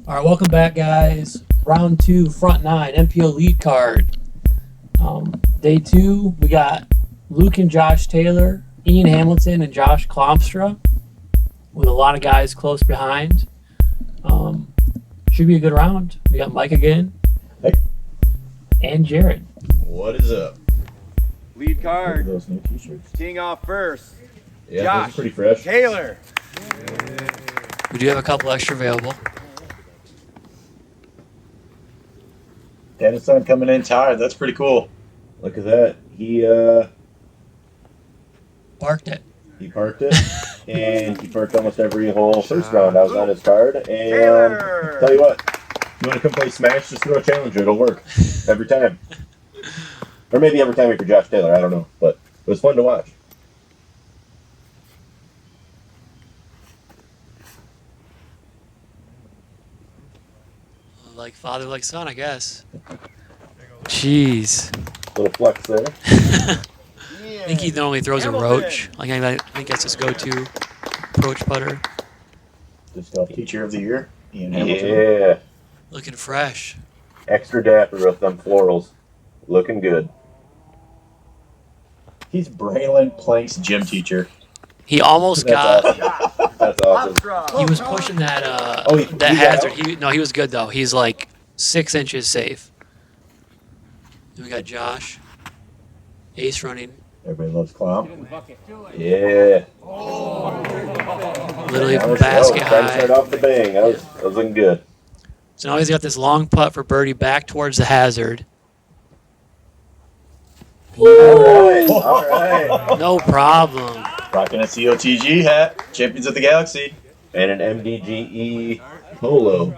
All right, welcome back, guys. Round 2, front 9, MPO lead card. Day 2, we got Luke and Josh Taylor, Ian Hamilton, and Josh Klompstra, with a lot of guys close behind. Should be a good round. We got Mike again. Hey. And Jared. What is up? Lead card. Those new t-shirts. Teeing off first. Yeah, Josh. those are pretty fresh. Taylor. We do have a couple extra available. Dennis son coming in tired. That's pretty cool. Look at that. He Parked it. parked it, and he parked almost every hole first round. I was on his card, and Taylor. tell you what, you want to come play Smash? Just throw a challenger. It'll work every time. Or maybe every time if you're Josh Taylor. I don't know, but it was fun to watch. Like father, like son, I guess. Jeez. Little flex there. I think he normally throws a roach. Like I think that's his go-to approach putter. Discgolf teacher of the year, Ian Hamilton. Yeah. Looking fresh. Extra dapper with them florals. Looking good. He's Braylon Plank's gym teacher. He almost got. That's awesome. He was pushing that he that got hazard. out? He was good though. He's like 6 inches safe. Then we got Josh. Ace running. Everybody loves Klomp. Yeah. Literally Trying basket to high. start off the bang. That was looking good. So now he's got this long putt for birdie back towards the hazard. All right. No problem. Rocking a COTG hat. Champions of the Galaxy. And an MDGE polo.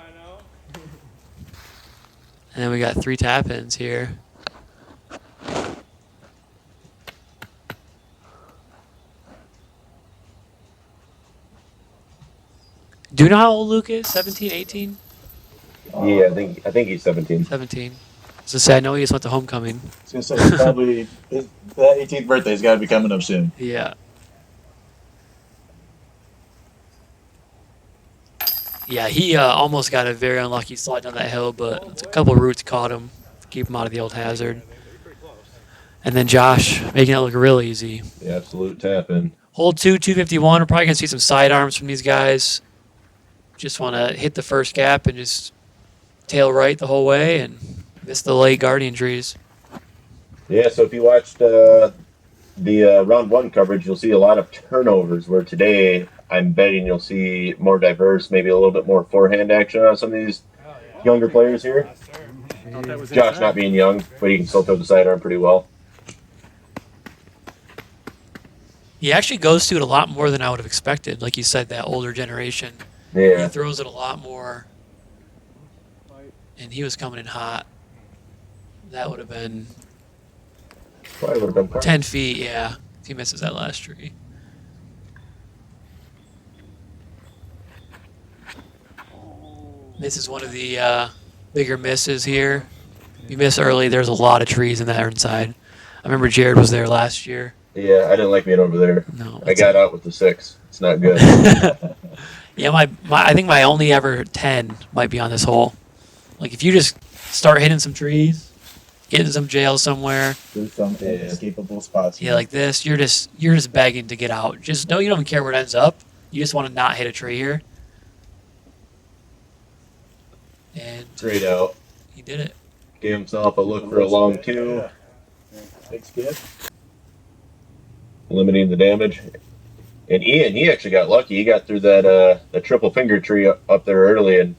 And then we got 3 tap-ins here. Do you know how old Luke is? 17, 18? Yeah, I think he's 17. 17. So say I know he just went to homecoming. I was going to say, probably that 18th birthday's got to be coming up soon. Yeah. Yeah, he almost got a very unlucky slide down that hill, but a couple roots caught him to keep him out of the old hazard. And then Josh making it look real easy. The absolute tap in. Hole 2, 251. We're probably going to see some sidearms from these guys. Just want to hit the first gap and just tail right the whole way and miss the late guardian trees. Yeah, so if you watched the round 1 coverage, you'll see a lot of turnovers, where today I'm betting you'll see more diverse, maybe a little bit more forehand action on some of these younger players here. Josh not being young, but he can still throw the sidearm pretty well. He actually goes to it a lot more than I would have expected. Like you said, that older generation. He Yeah. throws it a lot more. And he was coming in hot. That would have been Probably would have been part. 10 feet, yeah, if he misses that last tree. This is one of the bigger misses here. If you miss early, there's a lot of trees in that inside. I remember Jared was there last year. Yeah, I didn't like being over there. No, I got out with the 6. It's not good. Yeah, I think my only ever 10 might be on this hole. Like if you just start hitting some trees, get in some jail somewhere, Do some inescapable spots. yeah, like this, you're just begging to get out. Just no, you don't even care where it ends up. You just want to not hit a tree here. And Straight out. he did it. Gave himself a look for a long 2, Big skip. limiting the damage. And Ian, he actually got lucky. He got through that the triple finger tree up there early, and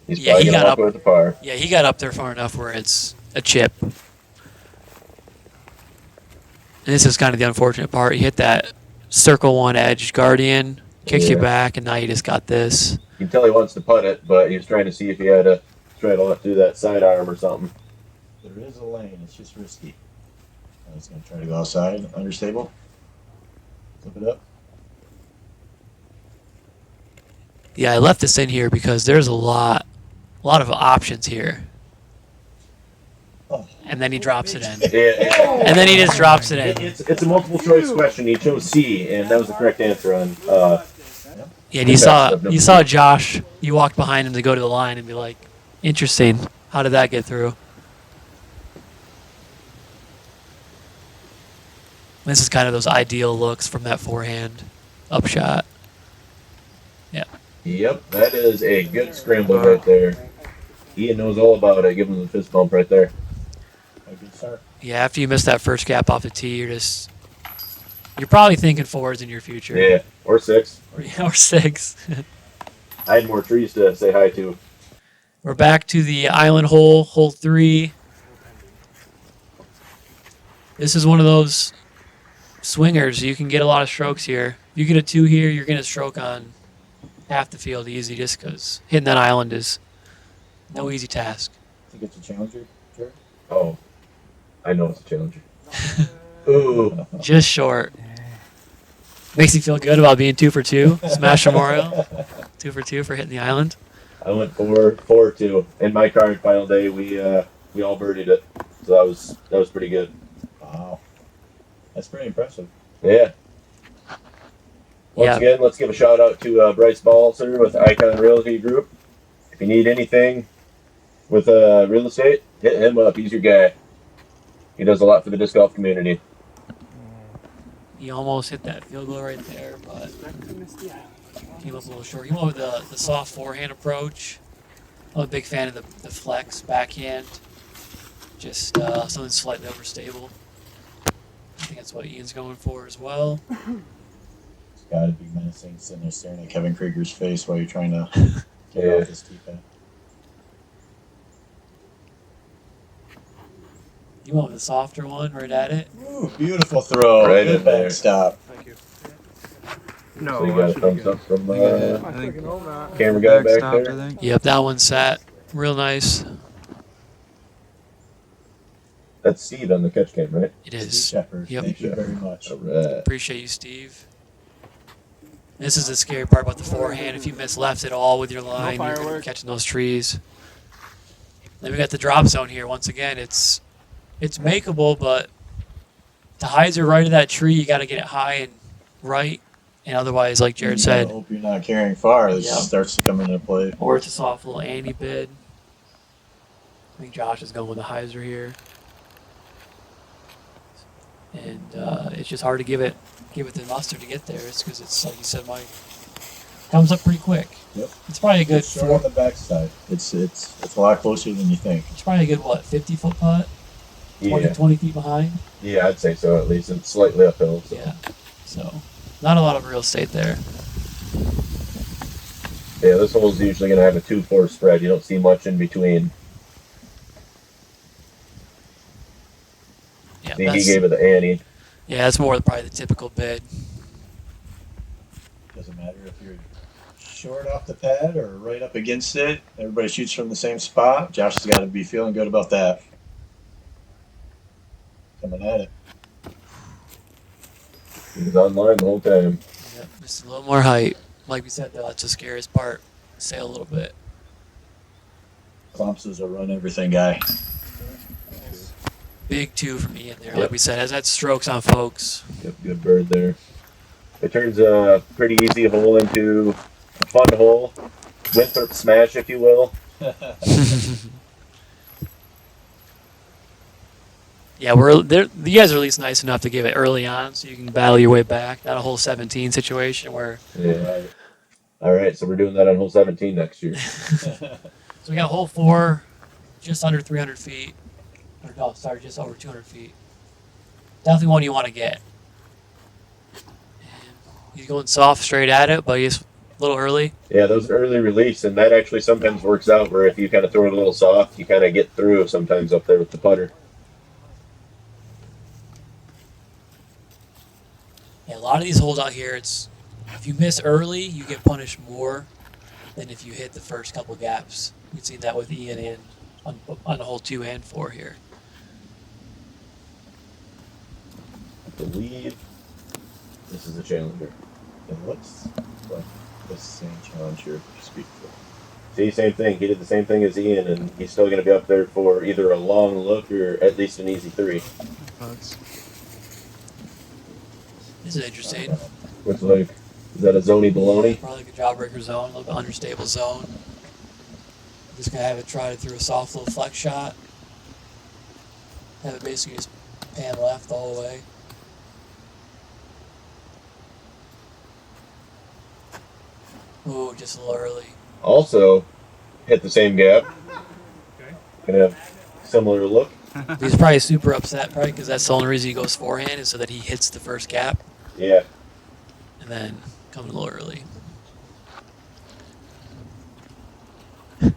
he's Yeah, probably he gonna got walk away with the par. Yeah, he got up there far enough where it's a chip. And this is kind of the unfortunate part. He hit that circle 1 edge guardian, kicks you Yeah. back, and now you just got this. You can tell he wants to putt it, but he was trying to see if he had to try to let through that sidearm or something. There is a lane. It's just risky. I was going to try to go outside. Understable. Flip it up. Yeah, I left this in here because there's a lot of options here. Oh. And then he drops it in. Yeah, And then he just drops it in. it's a multiple choice question. He chose C, and that was the correct answer on. Yeah, and you saw Josh. You walked behind him to go to the line and be like, "Interesting. How did that get through?" This is kind of those ideal looks from that forehand upshot. Yeah. Yep, that is a good scramble right there. Ian knows all about it. Give him the fist bump right there. A good start. Yeah, after you miss that first gap off the tee, you're probably thinking forwards in your future. Yeah, or 6. Or 6. I had more trees to say hi to. We're back to the island hole, hole 3. This is one of those swingers. You can get a lot of strokes here. If you get a 2 here, you're going to stroke on half the field easy just because hitting that island is no easy task. Think it's a challenger, Jared? Oh, I know it's a challenger. Ooh. Just short. Makes you feel good about being 2 for 2. Smash Memorial. 2 for 2 for hitting the island. I went 4-2. In my card final day, we all birdied it. So that was pretty good. Wow. That's pretty impressive. Yeah. Once again, let's give a shout out to Bryce Balser with Icon Realty Group. If you need anything with real estate, hit him up. He's your guy. He does a lot for the disc golf community. He almost hit that field goal right there, but came up a little short. He went with the soft forehand approach. I'm a big fan of the flex backhand. Just something slightly overstable. I think that's what Ian's going for as well. It's got to be menacing, sitting there staring at Kevin Krieger's face while you're trying to get off this tee pad. You went with the softer one right at it. Ooh, beautiful throw. Right Good in there. backstop. Thank you. No, So you got a thumbs up from I camera freaking hope not. guy back there. Yep, that one sat real nice. That's Steve on the catch cam, right? It Steve is. Shepard, Yep. thank you very much. All right. Appreciate you, Steve. This is the scary part about the forehand. If you miss left at all with your line, you're going to be fireworks. catching those trees. Then we got the drop zone here. Once again, it's makeable, but the highs are right of that tree. You got to get it high and right, and otherwise, like Jared I said, hope you're not carrying far. This Yep. starts to come into play. or it's a soft little Andy bid. I think Josh is going with the hyzer here, and it's just hard to give it the mustard to get there. It's because it's like you said, Mike, comes up pretty quick. Yep. It's probably a good Short on the backside. It's a lot closer than you think. It's probably a good 50-foot putt, 20 feet behind. Yeah, I'd say so at least. It's slightly uphill. So. Yeah, so not a lot of real estate there. Yeah, this hole's usually going to have a 2-4 spread. You don't see much in between. Yeah, See, he gave it the ante. yeah, that's more probably the typical bid. Doesn't matter if you're short off the pad or right up against it. Everybody shoots from the same spot. Josh has got to be feeling good about that. Coming at it. He was online the whole time. Yep, just a little more height. Like we said, though, that's the scariest part. Sail a little bit. Klompstra's a run everything guy. Big 2 from Ian there. Yep. Like we said, has that strokes on folks. Yep, good bird there. It turns a pretty easy hole into a fun hole. Winthrop smash, if you will. Yeah, we're there. You guys are at least nice enough to give it early on, so you can battle your way back. Not a whole 17 situation where. Yeah. All right, so we're doing that on hole 17 next year. So we got hole 4, just under 300 feet. Or no, sorry, just over 200 feet. Definitely one you want to get. And he's going soft straight at it, but he's a little early. Yeah, those early release, and that actually sometimes works out where if you kind of throw it a little soft, you kind of get through sometimes up there with the putter. Yeah, a lot of these holes out here, it's if you miss early, you get punished more than if you hit the first couple gaps. We've seen that with Ian and on hole 2 and 4 here. I believe this is a challenger. It looks like the same challenger you speak for. See, same thing. He did the same thing as Ian, and he's still going to be up there for either a long look or at least an easy 3. This is interesting. Which like Is that a zony baloney? Probably like a jawbreaker zone, a little bit understable zone. Just gonna have it try it through a soft little flex shot. Have it basically just pan left all the way. Ooh, just a little early. Also, hit the same gap. Okay. Gonna have similar look. He's probably super upset, probably because that's the only reason he goes forehand is so that he hits the first gap Yeah. and then comes a little early. Watch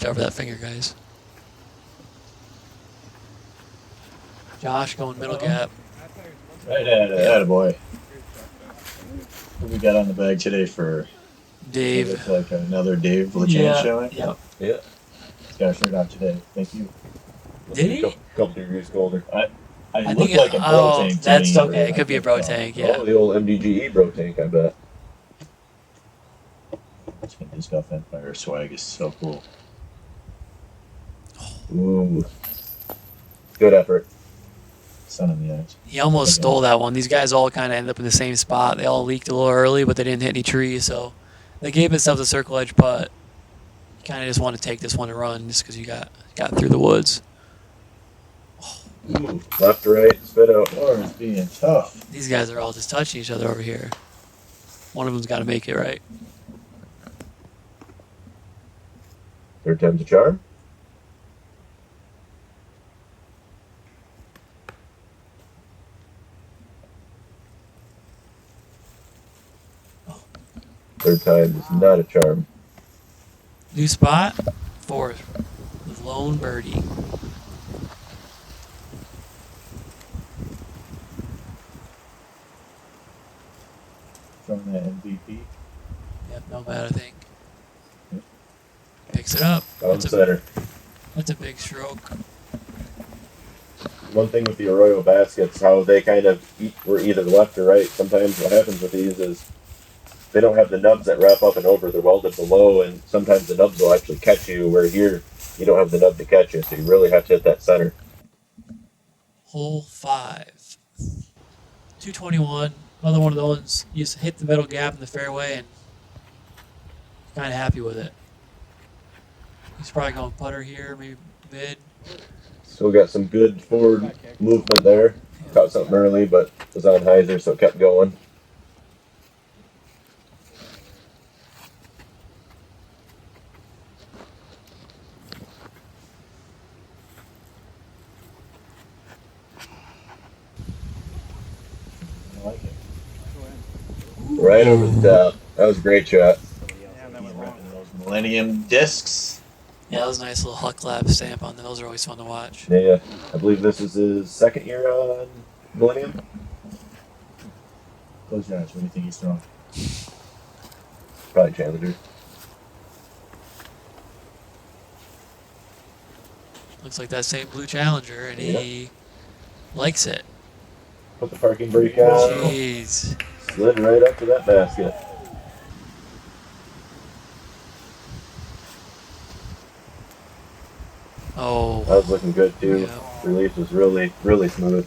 out for that finger, guys. Josh going middle gap. Right at it. Attaboy. What we got on the bag today for Dave. Looks like another Dave Lachance Yeah. showing. Yep. Yeah. He's got a shirt out today. Thank you. Did he? Couple degrees colder. I I look think like a bro tank. to that's me, okay. but It could be a bro tank, yeah. Oh, the old MDGE bro tank, I bet. Disc Golf Empire swag is so cool. Ooh. Good effort. Sun in the eyes. He almost Okay. stole that one. These guys all kind of end up in the same spot. They all leaked a little early, but they didn't hit any trees, so they gave themselves a circle edge putt. You kind of just want to take this one to run just because you got through the woods. Ooh. Left to right, spit out. Or is being tough. These guys are all just touching each other over here. One of them's got to make it right. Third time's a charm. Third time is not a charm. New spot, fourth, with lone birdie. From the MVP. Yep, no bad, I think. Picks it up. Down center. That's a big stroke. One thing with the Arroyo baskets, how they kind of were either left or right. Sometimes what happens with these is they don't have the nubs that wrap up and over. They're welded below, and sometimes the nubs will actually catch you, where here you don't have the nub to catch you, so you really have to hit that center. Hole 5. 221. Another one of those. You just hit the middle gap in the fairway and kind of happy with it. He's probably going putter here, maybe mid. Still got some good forward movement there. Caught something early, but was on hyzer, so it kept going. I like it. Right over the top. That was a great shot. Yeah, that He's went long. repping those Millennium discs. Yeah, that was a nice little Huck Lab stamp on them. Those are always fun to watch. Yeah, I believe this is his second year on Millennium. Close your eyes. What do you think he's throwing? Probably Challenger. Looks like that same blue Challenger, and he likes it. Put the parking brake on. Jeez. Slid right up to that basket. Oh. That was looking good too. Yeah. Release was really, really smooth.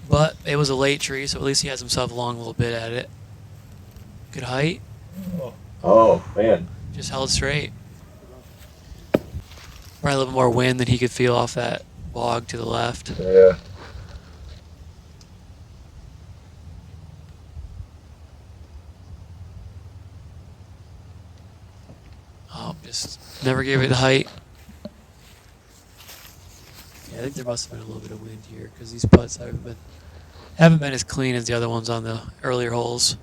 But it was a late tree, so at least he has himself along a little bit at it. Good height. Oh, Oh man, Just held straight. Probably a little bit more wind than he could feel off that bog to the left. yeah. Oh, just never gave it the height. Yeah, I think there must have been a little bit of wind here because these putts haven't been as clean as the other ones on the earlier holes.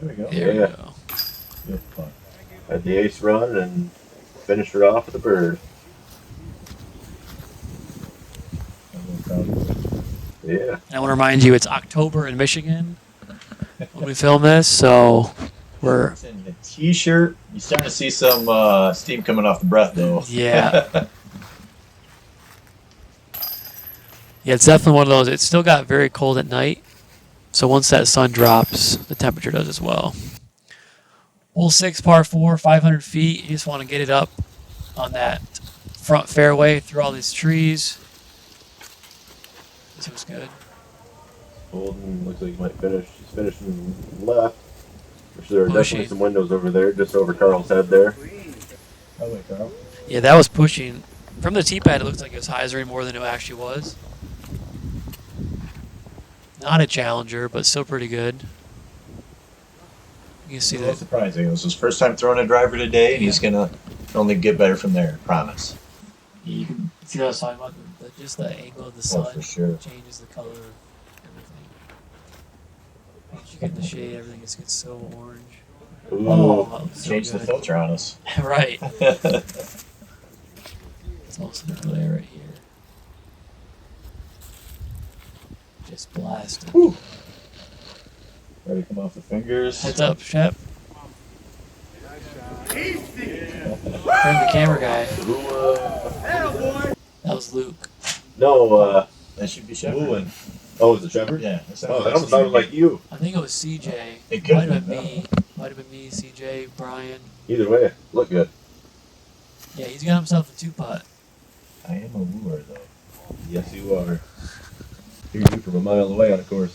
there we go. There Yeah. we go. Good fun. Had the ace run and finished her off with a bird. I'm real proud of it. Yeah. And I want to remind you, it's October in Michigan when we film this, so we're It's in the t-shirt. You're starting to see some steam coming off the breath, though. yeah. Yeah, it's definitely one of those. It still got very cold at night, so once that sun drops, the temperature does as well. Hole 6, par 4, 500 feet. You just want to get it up on that front fairway through all these trees. This was good. Holden looks like he might finish. He's finishing left. Which there are Bushy. definitely some windows over there, just over Carl's head there. Oh, wait, Carl. Yeah, that was pushing. From the tee pad, it looked like it was hyzering more than it actually was. Not a challenger, but still pretty good. You can see A little that. surprising. It was his first time throwing a driver today, and he's gonna only get better from there. Promise. You can see what I was talking about. Just the angle of the sun Oh, for sure. changes the color of everything. Once you get in the shade, everything just gets so orange. Ooh. Oh, that looks so Change the good. filter on us. Right. It's also the glare right here. Just blasted. Whew. Ready to come off the fingers. Heads up, Shep. Turn the camera guy. That was Luke. No, That should be Shepard. Lewin. Oh, is it Shepard? Yeah. Oh, that almost sounded like you. I think it was CJ. It could Might have have been been me. Might have been me, CJ, Brian. Either way, look good. Yeah, he's got himself a 2-putt. I am a wooer, though. Yes, you are. Hear you from a mile away on a course.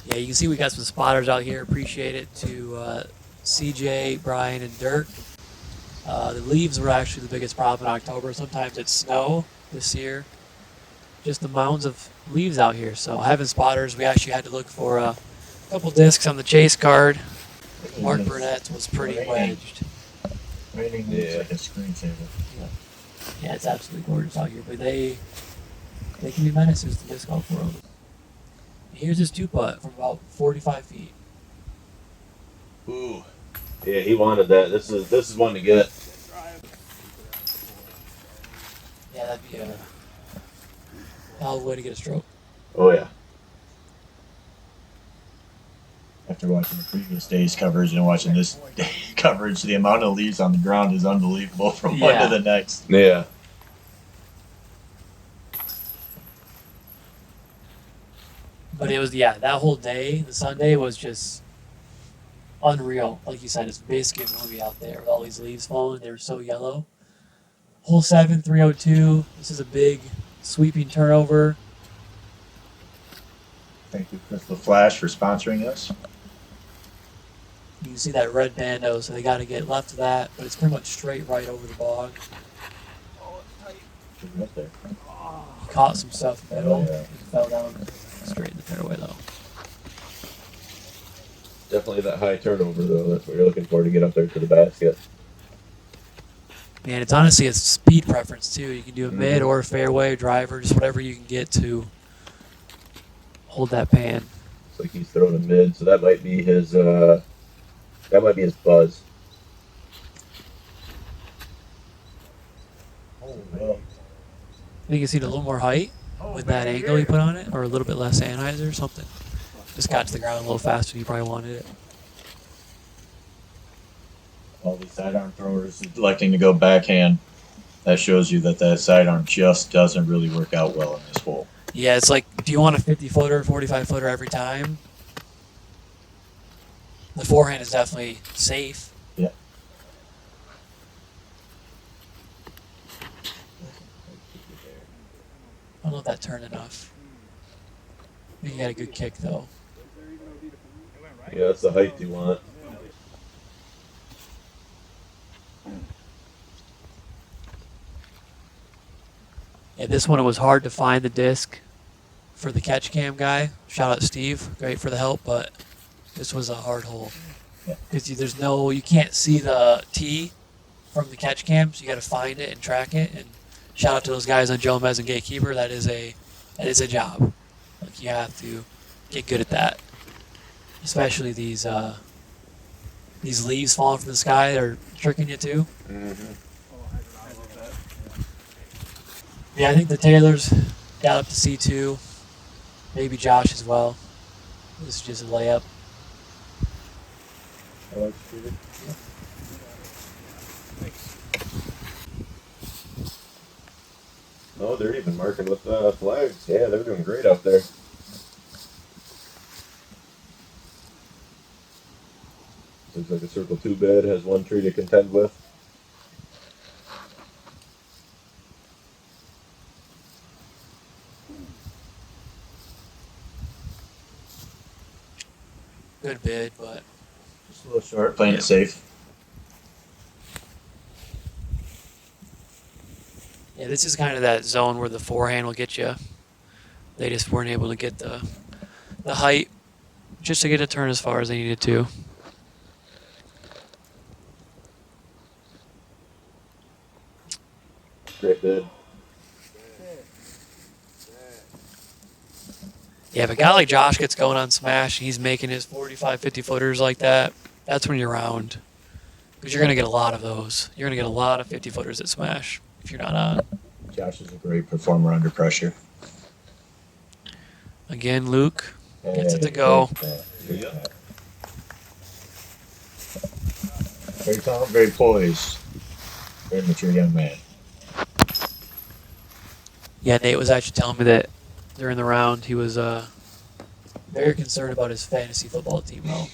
Yeah, you can see we got some spotters out here. Appreciate it to CJ, Brian, and Dirk. The leaves were actually the biggest problem in October. Sometimes it's snow this year. Just the mounds of leaves out here. So having spotters, we actually had to look for a couple discs on the chase card. Mark Burnett's was pretty wedged. Raining looks like a screensaver. Yeah, it's absolutely gorgeous out here. But they can be menaces to the disc golf world. Here's his 2-putt from about 45 feet. Ooh. Yeah, he wanted that. This is one to get. Yeah, that'd be a hell of a way to get a stroke. Oh yeah. After watching the previous day's coverage and watching this day coverage, the amount of leaves on the ground is unbelievable from one to the next. Yeah. But it was, that whole day, the Sunday was just unreal. Like you said, it's basically a movie out there with all these leaves falling. They were so yellow. Hole 7, 302. This is a big sweeping turnover. Thank you, Crystal Flash, for sponsoring us. You can see that red bando, so they got to get left of that. But it's pretty much straight right over the bog. Right there. He caught some stuff in the middle. Oh, yeah. He fell down straight in the fairway, though. Definitely that high turnover though. That's what you're looking for to get up there to the basket. Man, it's honestly a speed preference, too. You can do a mid or a fairway, driver, just whatever you can get to hold that pan. Looks like he's throwing a mid, so that might be his buzz. Oh, well. I think you see a little more height with that angle he put on it, or a little bit less anhyzer or something. Just got to the ground a little faster than you probably wanted it. All these sidearm throwers electing to go backhand. That shows you that that sidearm just doesn't really work out well in this hole. Yeah, it's like, do you want a 50-footer, 45-footer every time? The forehand is definitely safe. Yeah. I don't know if that turned enough. I think you got a good kick, though. Yeah, that's the height you want. Yeah, this one, it was hard to find the disc for the catch cam guy. Shout out Steve, great for the help, but this was a hard hole. Because you can't see the tee from the catch cam, so you got to find it and track it. And shout out to those guys on Joe Mez and Gatekeeper. That is a job. Like, you have to get good at that. Especially these leaves falling from the sky that are tricking you too. Mm-hmm. Yeah, I think the Taylors got up to C2. Maybe Josh as well. This is just a layup. I like to shoot it. Oh, they're even marking with flags. Yeah, they're doing great out there. Looks like a circle 2 bed has one tree to contend with. Good bid, but Just a little short, playing Yeah. it safe. yeah, this is kind of that zone where the forehand will get you. They just weren't able to get the height just to get a turn as far as they needed to. Great bid. Yeah, if a guy like Josh gets going on smash and he's making his 45, 50 footers like that, that's when you're round. Because you're going to get a lot of those. You're going to get a lot of 50 footers at smash if you're not on. Josh is a great performer under pressure. Again, Luke gets it to go. Very calm, very poised. Very mature young man. Yeah, Nate was actually telling me that during the round he was very concerned about his fantasy football team, though.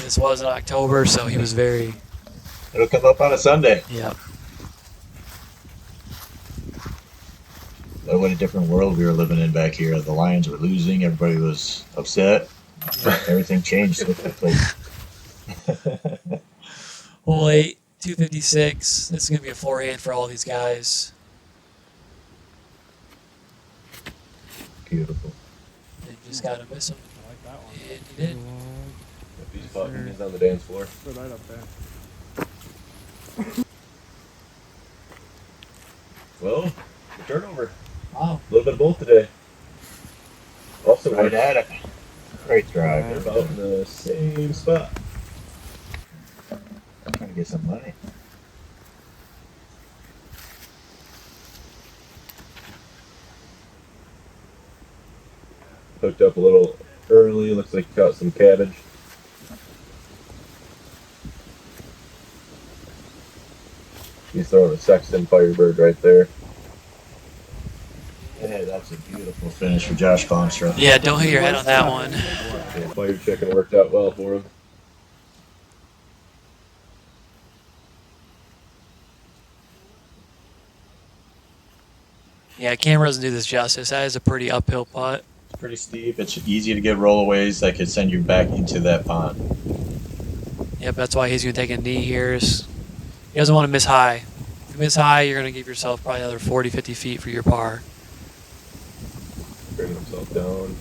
This was in October, so he was very... It'll come up on a Sunday. Yeah. What a different world we were living in back here. The Lions were losing. Everybody was upset. Everything changed so quickly. Hole 8, 256. This is going to be a forehand for all these guys. Beautiful. They just got to miss him. I like that one. And he did. If he's fucking, he's on the dance floor. Put right up there. Well, the turnover. Wow. A little bit of both today. Also, Right at it. Great they're drive. about in the same spot. I'm trying to get some money. Hooked up a little early. Looks like he caught some cabbage. He's throwing a Sexton Firebird right there. Yeah, that's a beautiful finish for Josh Klompstra. Yeah, don't hit your head on that one. Yeah, fire chicken worked out well for him. Yeah, camera doesn't do this justice. That is a pretty uphill putt. It's pretty steep. It's easy to get rollaways that could send you back into that pond. Yep, that's why he's going to take a knee here. He doesn't want to miss high. If you miss high, you're going to give yourself probably another 40, 50 feet for your par. Bringing himself down.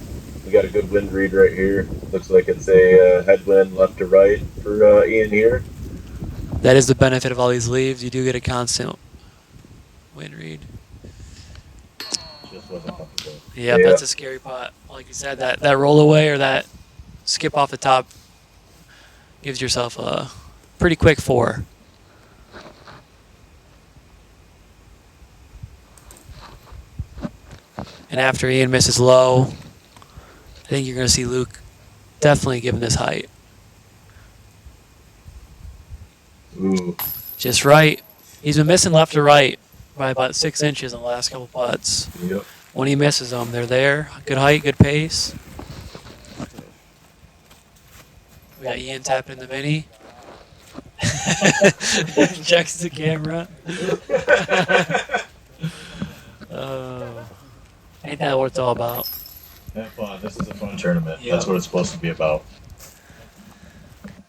We got a good wind read right here. Looks like it's a headwind left to right for Ian here. That is the benefit of all these leaves. You do get a constant wind read. Just wasn't comfortable. Yep, Yeah. that's a scary putt. Like you said, that roll away or that skip off the top gives yourself a pretty quick 4. And after Ian misses low, I think you're going to see Luke definitely giving this height. Ooh. Just right. He's been missing left to right by about 6 inches in the last couple putts. Yep. When he misses them, they're there. Good height, good pace. We got Ian tapping in the mini. Checks the camera. Ain't that what it's all about? Have fun. This is a fun tournament. Yeah. That's what it's supposed to be about.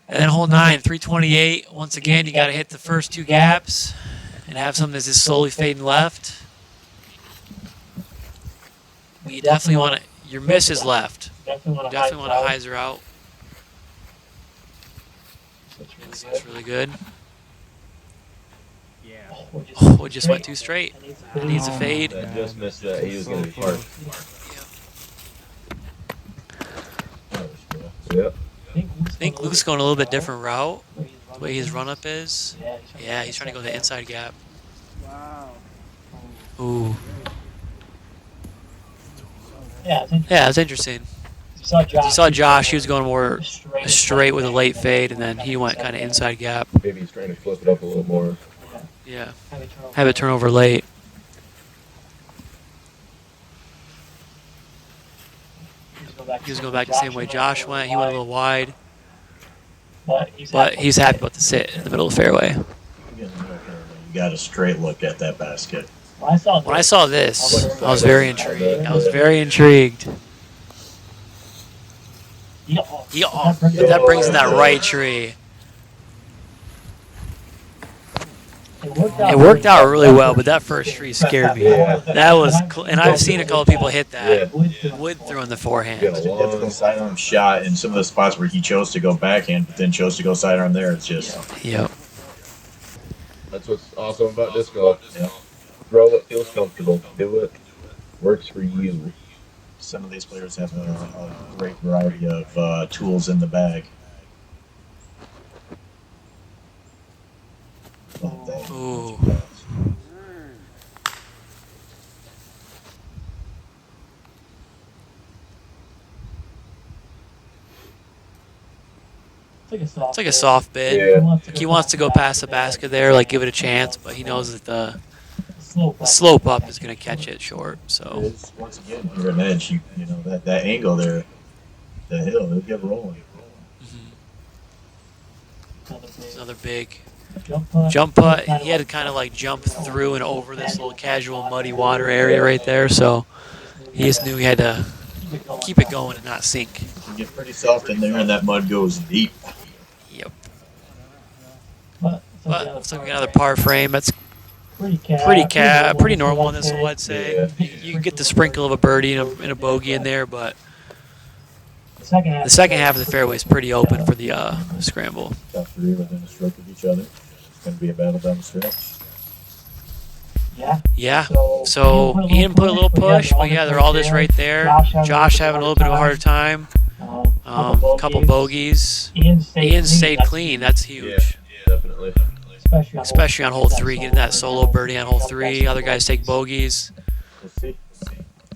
And then hole 9, 328. Once again, you got to hit the first 2 gaps and have something that's just slowly fading left. But you definitely want to, your miss is left. Definitely want to Definitely want to hyzer out. This looks really good. Yeah. Oh, it just went too straight. It needs a fade. That just missed that. He was going to be parked. Yep. I think Luke's going a little bit different route. The way his run up is. Yeah, he's trying to go the inside gap. Wow. Ooh. Yeah, it's interesting. Yeah, that's interesting. You saw Josh, he was going more straight with a late fade, and then he went kind of inside gap. Maybe he's trying to flip it up a little more. Yeah. Have it turn over late. He was going back the same way Josh went. He went a little wide. but he's happy about the sit in the middle of the fairway. You got a straight look at that basket. When I saw this, I was very intrigued. That brings in that right tree. It worked out really well, but that first tree scared me. That was, and I've seen a couple of people hit that wood through in the forehand. It's a difficult sidearm shot in some of the spots where he chose to go backhand, but then chose to go sidearm there. It's just. Yep. That's what's awesome about disc golf. Yeah. Throw what feels comfortable. Do what works for you. Some of these players have a great variety of tools in the bag. Ooh. It's like a soft bid. Yeah. Like he wants to go past the basket there, like give it a chance, but he knows that the slope up is going to catch it short. So once again, you're an edge. You know that angle there, the hill, it'll get rolling. Another big jump putt. He had to kind of like jump through and over this little casual muddy water area right there. So he just knew he had to keep it going and not sink. You get pretty soft in there, and that mud goes deep. Yep. But so we got another par frame. That's pretty normal in this hole, I'd say. You can get the sprinkle of a birdie and a bogey in there, but the second half of the fairway is pretty open for the scramble. Top three within a stroke of each other. It's going to be a battle down the stretch. Yeah. So Ian put a little push, but yeah, they're all just right there. Josh having a little bit of a harder time. Couple bogeys. Ian stayed clean. That's huge. Yeah, definitely. Especially on hole 3, getting that solo birdie on hole 3. Other guys take bogeys. We'll see.